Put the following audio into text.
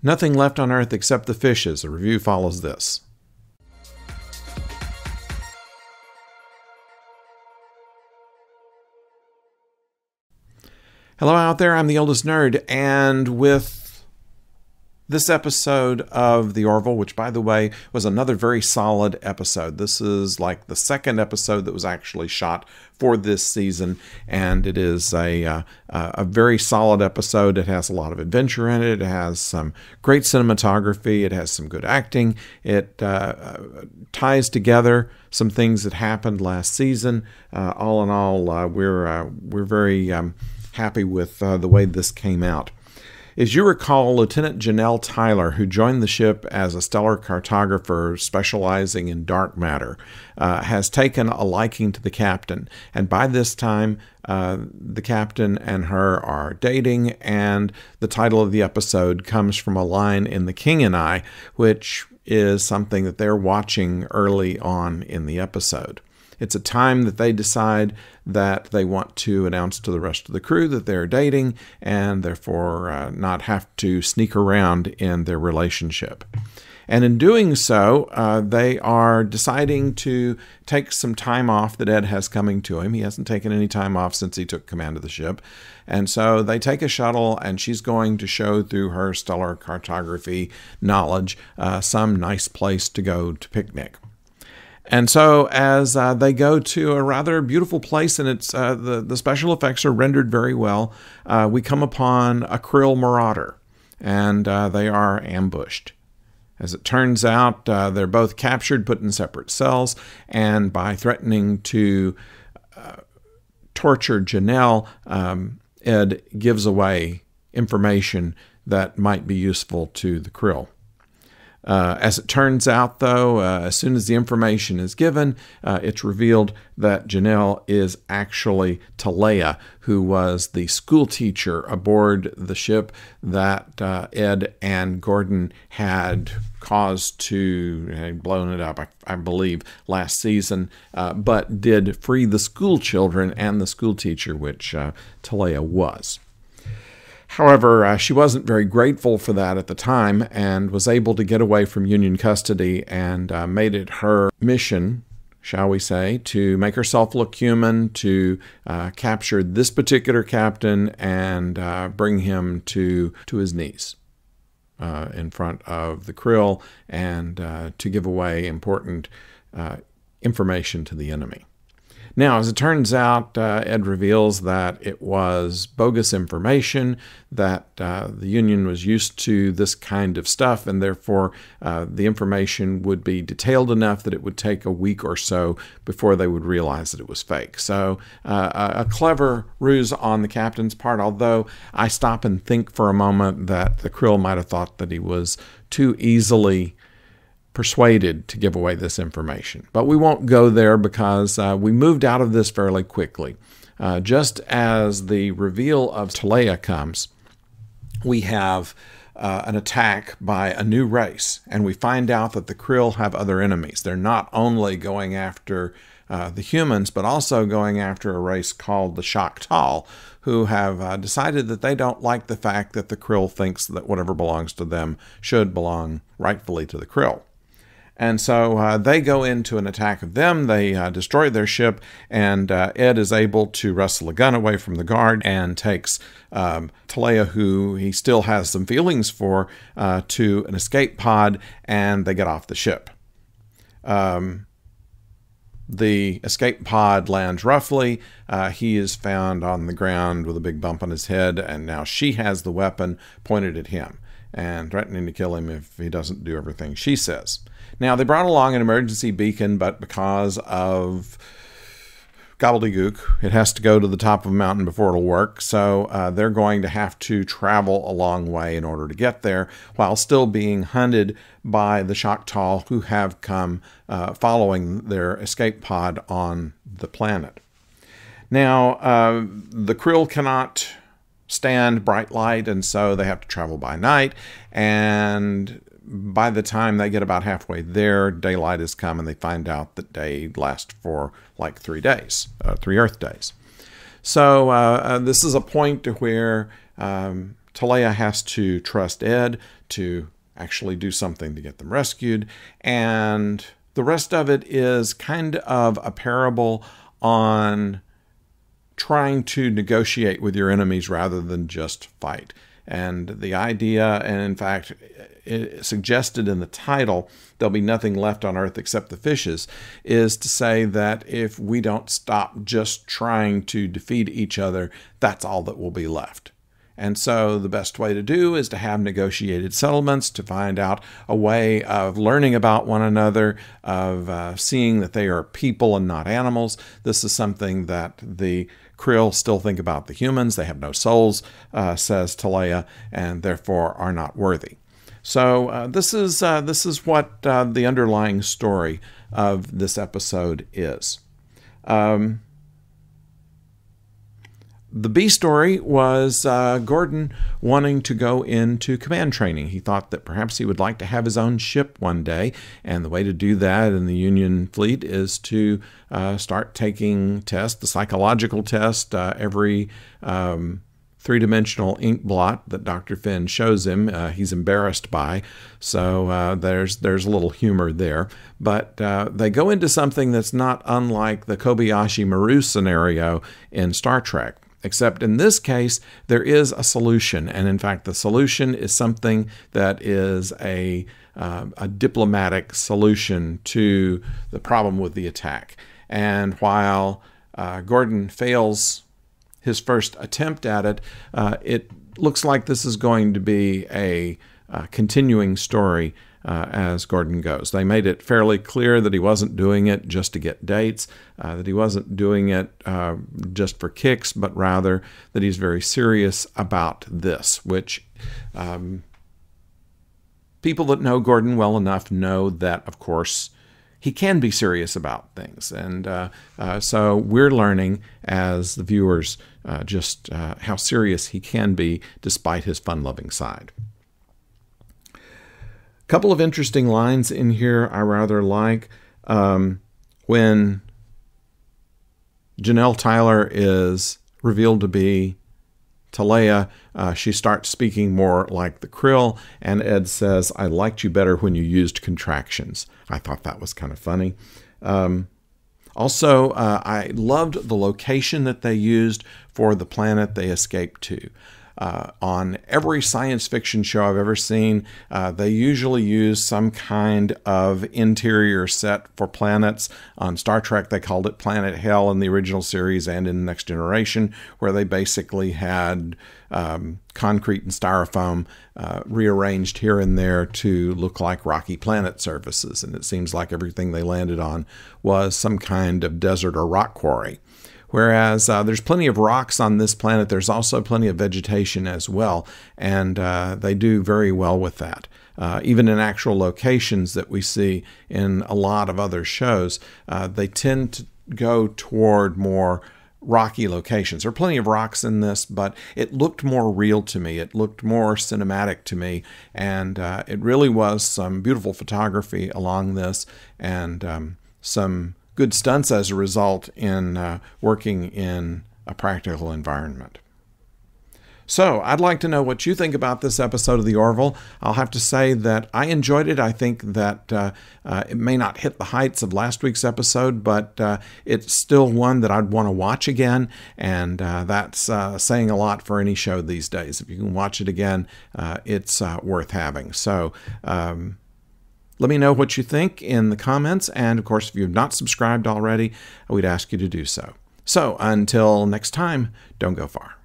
Nothing left on Earth except the fishes. A review follows this. Hello out there, I'm the Oldest Nerd, and with this episode of the Orville, which by the way was another very solid episode. This is like the second episode that was actually shot for this season, and it is a very solid episode. It has a lot of adventure in it. It has some great cinematography. It has some good acting. It ties together some things that happened last season. All in all, we're very happy with the way this came out. As you recall, Lieutenant Janelle Tyler, who joined the ship as a stellar cartographer specializing in dark matter, has taken a liking to the captain. And by this time, the captain and her are dating, and the title of the episode comes from a line in The King and I, which is something that they're watching early on in the episode. It's a time that they decide that they want to announce to the rest of the crew that they're dating and therefore not have to sneak around in their relationship. And in doing so, they are deciding to take some time off that Ed has coming to him. He hasn't taken any time off since he took command of the ship. And so they take a shuttle, and she's going to show through her stellar cartography knowledge some nice place to go to picnic. And so as they go to a rather beautiful place, and it's the special effects are rendered very well, we come upon a Krill marauder, and they are ambushed. As it turns out, they're both captured, put in separate cells, and by threatening to torture Janelle, Ed gives away information that might be useful to the Krill. As it turns out, though, as soon as the information is given, it's revealed that Janelle is actually Talea, who was the school teacher aboard the ship that Ed and Gordon had caused to had blown it up, I believe, last season, but did free the school children and the school teacher, which Talea was. However, she wasn't very grateful for that at the time and was able to get away from Union custody and made it her mission, shall we say, to make herself look human, to capture this particular captain and bring him to his knees in front of the Krill and to give away important information to the enemy. Now, as it turns out, Ed reveals that it was bogus information, that the Union was used to this kind of stuff, and therefore the information would be detailed enough that it would take a week or so before they would realize that it was fake. So a clever ruse on the captain's part, although I stop and think for a moment that the Krill might have thought that he was too easily persuaded to give away this information. But we won't go there because we moved out of this fairly quickly. Just as the reveal of Talea comes, we have an attack by a new race, and we find out that the Krill have other enemies. They're not only going after the humans, but also going after a race called the Choctaw, who have decided that they don't like the fact that the Krill thinks that whatever belongs to them should belong rightfully to the Krill. And so they go into an attack of them. They destroy their ship, and Ed is able to wrestle a gun away from the guard and takes Talea, who he still has some feelings for, to an escape pod, and they get off the ship. The escape pod lands roughly. He is found on the ground with a big bump on his head, and now she has the weapon pointed at him and threatening to kill him if he doesn't do everything she says. Now, they brought along an emergency beacon, but because of gobbledygook, it has to go to the top of a mountain before it'll work. So they're going to have to travel a long way in order to get there, while still being hunted by the Choctaw, who have come following their escape pod on the planet. Now, the Krill cannot stand bright light, and so they have to travel by night, and by the time they get about halfway there, daylight has come, and they find out that day lasts for like 3 days, 3 Earth days. So this is a point to where Talea has to trust Ed to actually do something to get them rescued. And the rest of it is kind of a parable on trying to negotiate with your enemies rather than just fight. And the idea, and in fact, suggested in the title, there'll be nothing left on earth except the fishes, is to say that if we don't stop just trying to defeat each other, that's all that will be left. And so the best way to do is to have negotiated settlements, to find out a way of learning about one another, of seeing that they are people and not animals. This is something that the Krill still think about the humans. They have no souls, says Talea, and therefore are not worthy. So this is what the underlying story of this episode is. The B story was Gordon wanting to go into command training. He thought that perhaps he would like to have his own ship one day, and the way to do that in the Union fleet is to start taking tests, the psychological test, every three-dimensional ink blot that Dr. Finn shows him, he's embarrassed by. So there's a little humor there. But they go into something that's not unlike the Kobayashi Maru scenario in Star Trek. Except in this case, there is a solution. And in fact, the solution is something that is a diplomatic solution to the problem with the attack. And while Gordon fails his first attempt at it, it looks like this is going to be a continuing story as Gordon goes. They made it fairly clear that he wasn't doing it just to get dates, that he wasn't doing it just for kicks, but rather that he's very serious about this, which people that know Gordon well enough know that, of course, he can be serious about things. And so we're learning as the viewers just how serious he can be despite his fun-loving side. A couple of interesting lines in here I rather like. When Janelle Tyler is revealed to be Talea, she starts speaking more like the Krill, and Ed says, "I liked you better when you used contractions." I thought that was kind of funny. Also, I loved the location that they used for the planet they escaped to. On every science fiction show I've ever seen, they usually use some kind of interior set for planets. On Star Trek, they called it Planet Hell in the original series and in Next Generation, where they basically had concrete and styrofoam rearranged here and there to look like rocky planet surfaces. And it seems like everything they landed on was some kind of desert or rock quarry. Whereas there's plenty of rocks on this planet, there's also plenty of vegetation as well, and they do very well with that. Even in actual locations that we see in a lot of other shows, they tend to go toward more rocky locations. There are plenty of rocks in this, but it looked more real to me. It looked more cinematic to me, and it really was some beautiful photography along this, and some good stunts as a result in working in a practical environment. So I'd like to know what you think about this episode of The Orville. I'll have to say that I enjoyed it. I think that it may not hit the heights of last week's episode, but it's still one that I'd want to watch again, and that's saying a lot for any show these days. If you can watch it again, it's worth having. So let me know what you think in the comments, and of course, if you've not subscribed already, we'd ask you to do so. So until next time, don't go far.